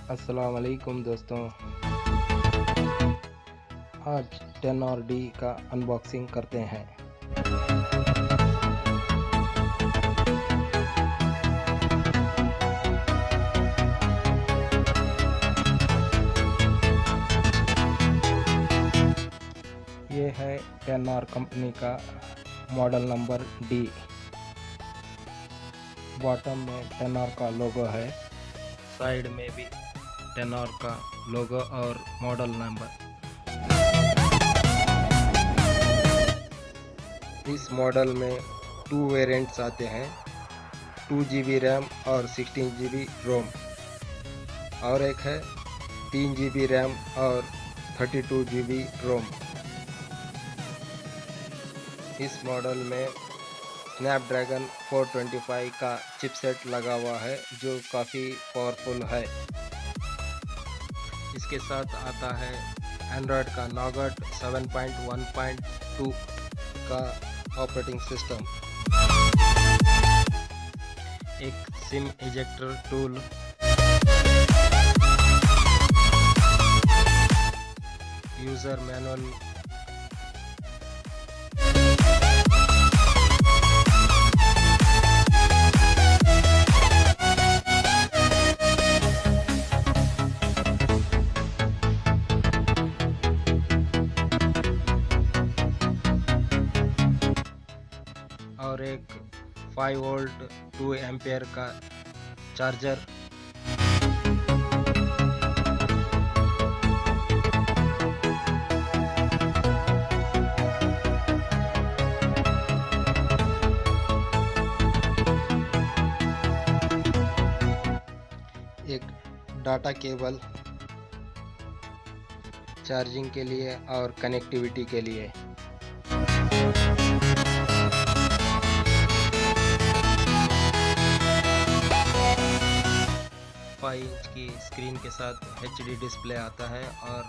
अस्सलाम वालेकुम दोस्तों। आज 10 और डी का अनबॉक्सिंग करते हैं। ये है 10 और कंपनी का मॉडल नंबर डी। बॉटम में 10 और का लोगो है, साइड में भी 10 और का लोगो और मॉडल नंबर। इस मॉडल में 2 वेरिएंट्स आते हैं, 2 GB रैम और 16 GB रोम, और एक है 3 GB रैम और 32 GB रोम। इस मॉडल में स्नैपड्रैगन 425 का चिपसेट लगा हुआ है जो काफ़ी पावरफुल है। इसके साथ आता है एंड्रॉयड का नॉगट 7.1.2 का ऑपरेटिंग सिस्टम, एक SIM ejector tool, user manual, और एक 5 वोल्ट 2 एम्पियर का चार्जर। एक डाटा केबल चार्जिंग के लिए और कनेक्टिविटी के लिए। 5 इंच की स्क्रीन के साथ HD डिस्प्ले आता है और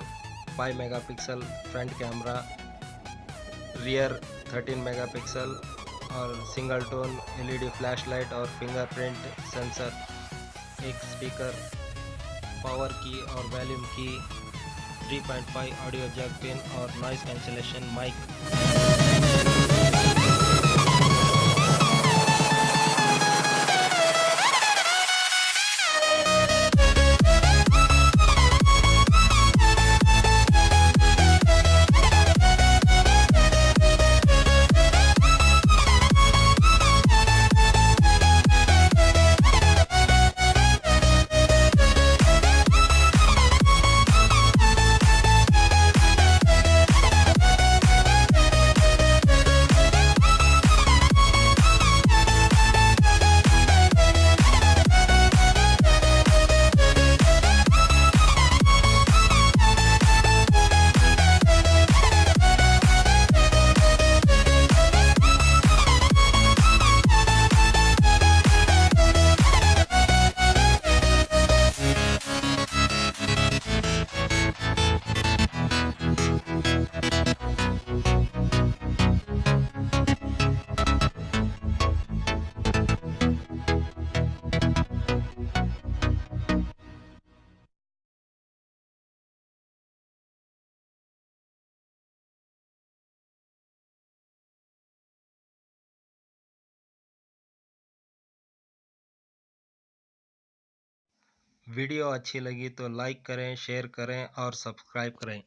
5 megapixel front camera, rear 13 megapixel और सिंगल टोन LED फ्लैशलाइट और फिंगरप्रिंट सेंसर, एक स्पीकर, पावर की और वॉल्यूम की, 3.5 ऑडियो जैक पिन और नॉइस कैंसिलेशन माइक। वीडियो अच्छी लगी तो लाइक करें, शेयर करें और सब्सक्राइब करें।